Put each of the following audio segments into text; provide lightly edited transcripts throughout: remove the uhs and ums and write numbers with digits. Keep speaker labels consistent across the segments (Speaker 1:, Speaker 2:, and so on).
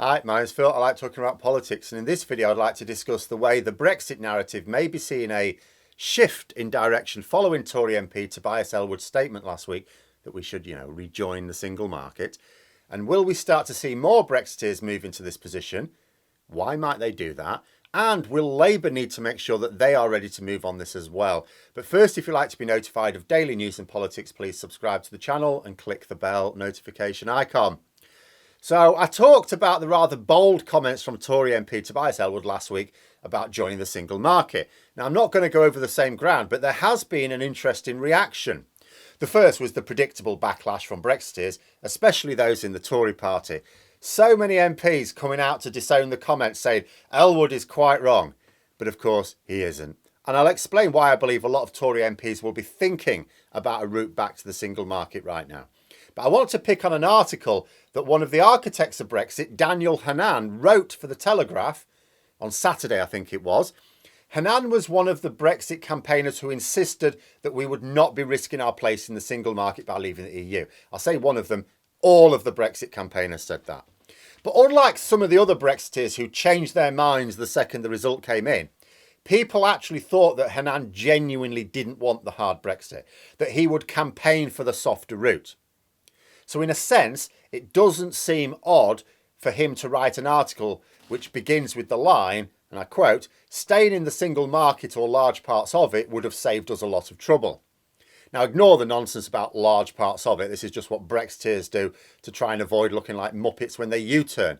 Speaker 1: Hi, my name's Phil. I like talking about politics, and in this video I'd like to discuss the way the Brexit narrative may be seeing a shift in direction following Tory MP Tobias Ellwood's statement last week that we should, rejoin the single market. And will we start to see more Brexiteers move into this position? Why might they do that? And will Labour need to make sure that they are ready to move on this as well? But first, if you'd like to be notified of daily news and politics, please subscribe to the channel and click the bell notification icon. So I talked about the rather bold comments from Tory MP Tobias Ellwood last week about joining the single market. Now, I'm not going to go over the same ground, but there has been an interesting reaction. The first was the predictable backlash from Brexiteers, especially those in the Tory party. So many MPs coming out to disown the comments saying Ellwood is quite wrong, but of course he isn't. And I'll explain why I believe a lot of Tory MPs will be thinking about a route back to the single market right now. But I want to pick on an article that one of the architects of Brexit, Daniel Hannan, wrote for The Telegraph on Saturday, I think it was. Hannan was one of the Brexit campaigners who insisted that we would not be risking our place in the single market by leaving the EU. I'll say one of them, all of the Brexit campaigners said that. But unlike some of the other Brexiteers who changed their minds the second the result came in, people actually thought that Hannan genuinely didn't want the hard Brexit, that he would campaign for the softer route. So in a sense, it doesn't seem odd for him to write an article which begins with the line, and I quote, "Staying in the single market or large parts of it would have saved us a lot of trouble." Now, ignore the nonsense about large parts of it. This is just what Brexiteers do to try and avoid looking like muppets when they U-turn.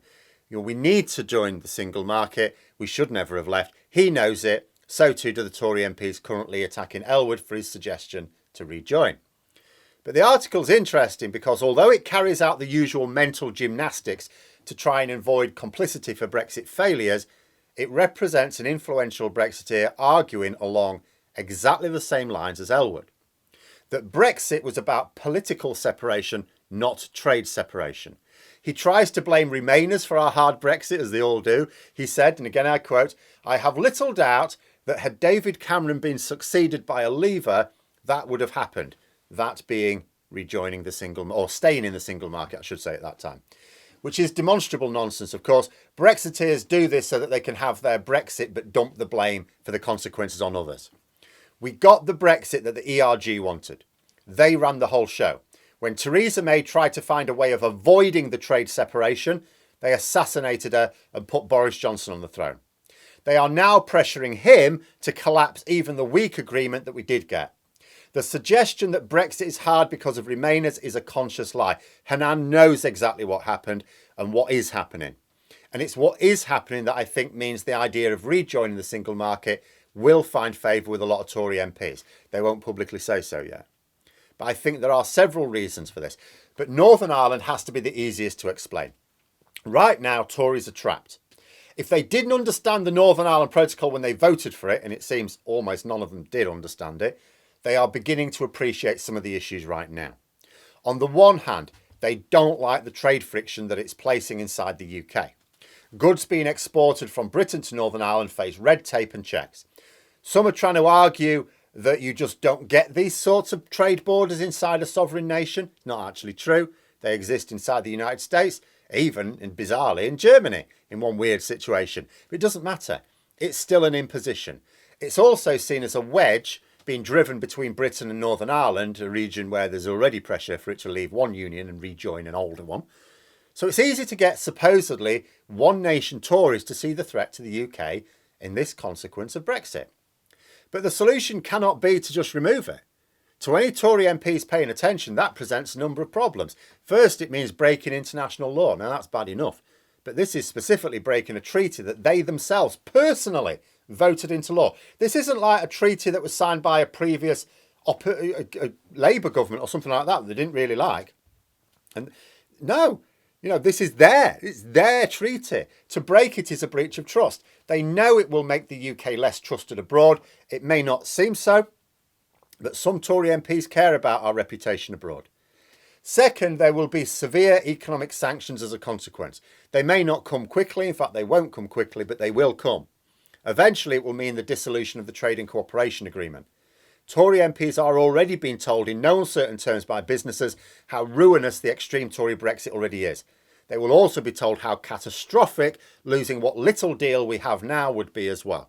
Speaker 1: We need to join the single market. We should never have left. He knows it. So too do the Tory MPs currently attacking Ellwood for his suggestion to rejoin. But the article's interesting because although it carries out the usual mental gymnastics to try and avoid complicity for Brexit failures, it represents an influential Brexiteer arguing along exactly the same lines as Ellwood. That Brexit was about political separation, not trade separation. He tries to blame Remainers for our hard Brexit, as they all do. He said, and again I quote, "I have little doubt that had David Cameron been succeeded by a Leaver, that would have happened." That being rejoining the single, or staying in the single market, I should say at that time. Which is demonstrable nonsense, of course. Brexiteers do this so that they can have their Brexit but dump the blame for the consequences on others. We got the Brexit that the ERG wanted. They ran the whole show. When Theresa May tried to find a way of avoiding the trade separation, they assassinated her and put Boris Johnson on the throne. They are now pressuring him to collapse even the weak agreement that we did get. The suggestion that Brexit is hard because of Remainers is a conscious lie. Hannan knows exactly what happened and what is happening. And it's what is happening that I think means the idea of rejoining the single market will find favour with a lot of Tory MPs. They won't publicly say so yet. But I think there are several reasons for this. But Northern Ireland has to be the easiest to explain. Right now, Tories are trapped. If they didn't understand the Northern Ireland Protocol when they voted for it, and it seems almost none of them did understand it, they are beginning to appreciate some of the issues right now. On the one hand, they don't like the trade friction that it's placing inside the UK. Goods being exported from Britain to Northern Ireland face red tape and checks. Some are trying to argue that you just don't get these sorts of trade borders inside a sovereign nation. Not actually true. They exist inside the United States, even, and bizarrely, in Germany, in one weird situation. But it doesn't matter. It's still an imposition. It's also seen as a wedge being driven between Britain and Northern Ireland, a region where there's already pressure for it to leave one union and rejoin an older one. So it's easy to get supposedly one nation Tories to see the threat to the UK in this consequence of Brexit. But the solution cannot be to just remove it. To any Tory MPs paying attention, that presents a number of problems. First, it means breaking international law. Now, that's bad enough. But this is specifically breaking a treaty that they themselves personally voted into law. This isn't like a treaty that was signed by a previous Labour government or something like that they didn't really like. And no, this is it's their treaty. To break it is a breach of trust. They know it will make the UK less trusted abroad. It may not seem so, but some Tory MPs care about our reputation abroad. Second, there will be severe economic sanctions as a consequence. They may not come quickly. In fact, they won't come quickly, but they will come. Eventually, it will mean the dissolution of the Trade and Cooperation Agreement. Tory MPs are already being told in no uncertain terms by businesses how ruinous the extreme Tory Brexit already is. They will also be told how catastrophic losing what little deal we have now would be as well.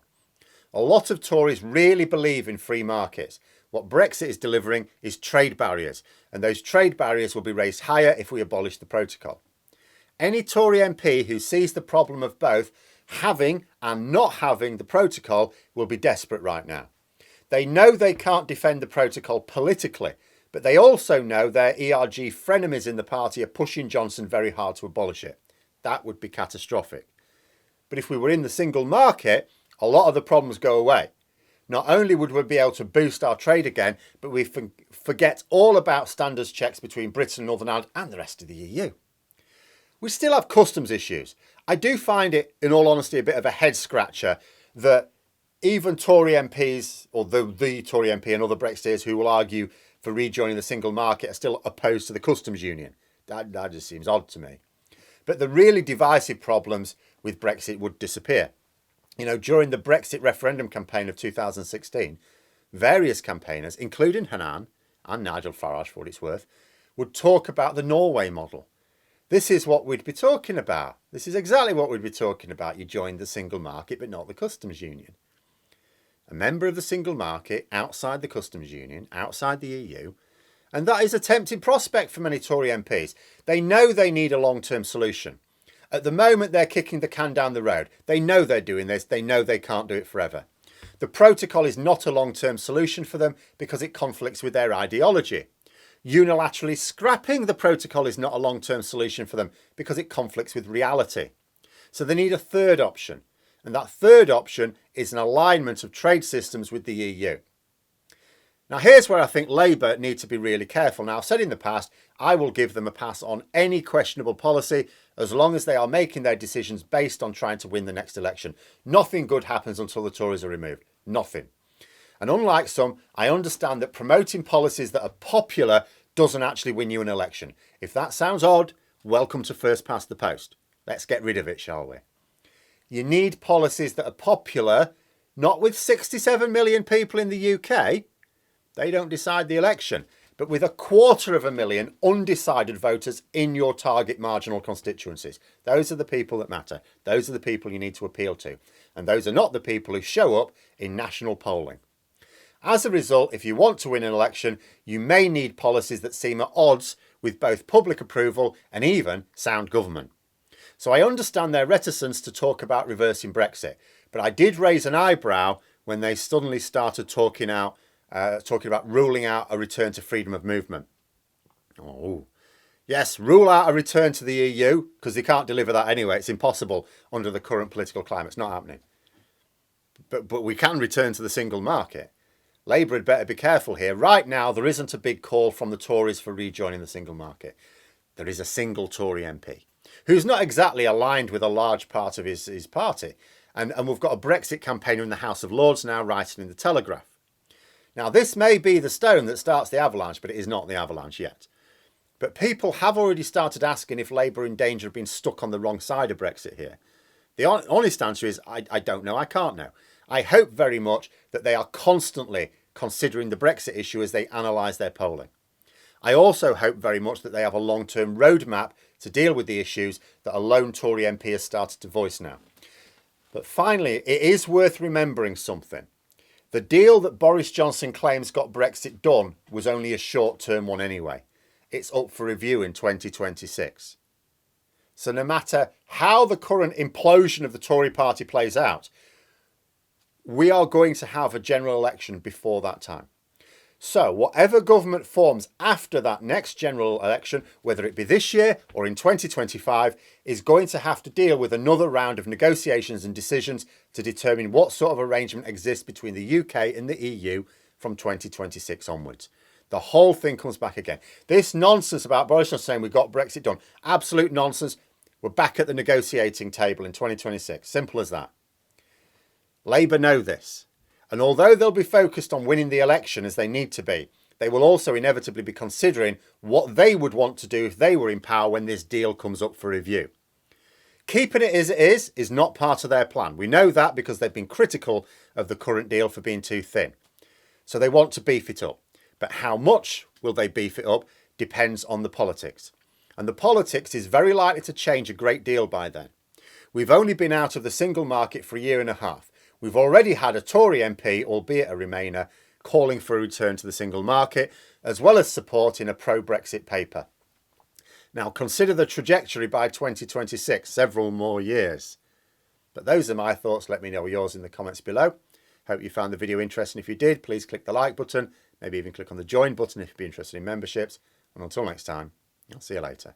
Speaker 1: A lot of Tories really believe in free markets. What Brexit is delivering is trade barriers, and those trade barriers will be raised higher if we abolish the protocol. Any Tory MP who sees the problem of both having and not having the protocol will be desperate right now. They know they can't defend the protocol politically, but they also know their ERG frenemies in the party are pushing Johnson very hard to abolish it. That would be catastrophic. But if we were in the single market, a lot of the problems go away. Not only would we be able to boost our trade again, but we forget all about standards checks between Britain and Northern Ireland and the rest of the EU. We still have customs issues. I do find it, in all honesty, a bit of a head scratcher that even Tory MPs, or the Tory MP and other Brexiteers who will argue for rejoining the single market are still opposed to the customs union. That just seems odd to me. But the really divisive problems with Brexit would disappear. You know, during the Brexit referendum campaign of 2016, various campaigners, including Hanan and Nigel Farage for what it's worth, would talk about the Norway model. This is what we'd be talking about. This is exactly what we'd be talking about. You joined the single market, but not the customs union. A member of the single market outside the customs union, outside the EU, and that is a tempting prospect for many Tory MPs. They know they need a long-term solution. At the moment, they're kicking the can down the road. They know they're doing this. They know they can't do it forever. The protocol is not a long-term solution for them because it conflicts with their ideology. Unilaterally scrapping the protocol is not a long-term solution for them because it conflicts with reality. So they need a third option. And that third option is an alignment of trade systems with the EU. Now, here's where I think Labour need to be really careful. Now, I've said in the past, I will give them a pass on any questionable policy as long as they are making their decisions based on trying to win the next election. Nothing good happens until the Tories are removed. Nothing. And unlike some, I understand that promoting policies that are popular doesn't actually win you an election. If that sounds odd, welcome to first past the post. Let's get rid of it, shall we? You need policies that are popular, not with 67 million people in the UK. They don't decide the election, but with 250,000 undecided voters in your target marginal constituencies. Those are the people that matter. Those are the people you need to appeal to. And those are not the people who show up in national polling. As a result, if you want to win an election, you may need policies that seem at odds with both public approval and even sound government. So I understand their reticence to talk about reversing Brexit, but I did raise an eyebrow when they suddenly started talking about ruling out a return to freedom of movement. Oh, yes, rule out a return to the EU, because they can't deliver that anyway. It's impossible under the current political climate. It's not happening. But we can return to the single market. Labour had better be careful here. Right now, there isn't a big call from the Tories for rejoining the single market. There is a single Tory MP who's not exactly aligned with a large part of his party. And we've got a Brexit campaigner in the House of Lords now writing in the Telegraph. Now, this may be the stone that starts the avalanche, but it is not the avalanche yet. But people have already started asking if Labour are in danger of being stuck on the wrong side of Brexit here. The honest answer is, I don't know, I can't know. I hope very much that they are constantly considering the Brexit issue as they analyse their polling. I also hope very much that they have a long-term roadmap to deal with the issues that a lone Tory MP has started to voice now. But finally, it is worth remembering something. The deal that Boris Johnson claims got Brexit done was only a short-term one anyway. It's up for review in 2026. So no matter how the current implosion of the Tory party plays out, we are going to have a general election before that time. So whatever government forms after that next general election, whether it be this year or in 2025, is going to have to deal with another round of negotiations and decisions to determine what sort of arrangement exists between the UK and the EU from 2026 onwards. The whole thing comes back again. This nonsense about Boris Johnson saying we got Brexit done, absolute nonsense. We're back at the negotiating table in 2026. Simple as that. Labour know this. And although they'll be focused on winning the election as they need to be, they will also inevitably be considering what they would want to do if they were in power when this deal comes up for review. Keeping it as it is not part of their plan. We know that because they've been critical of the current deal for being too thin. So they want to beef it up. But how much will they beef it up depends on the politics. and the politics is very likely to change a great deal by then. We've only been out of the single market for a year and a half. We've already had a Tory MP, albeit a Remainer, calling for a return to the single market, as well as supporting a pro-Brexit paper. Now consider the trajectory by 2026, several more years. But those are my thoughts. Let me know yours in the comments below. Hope you found the video interesting. If you did, please click the like button, maybe even click on the join button if you'd be interested in memberships. And until next time, I'll see you later.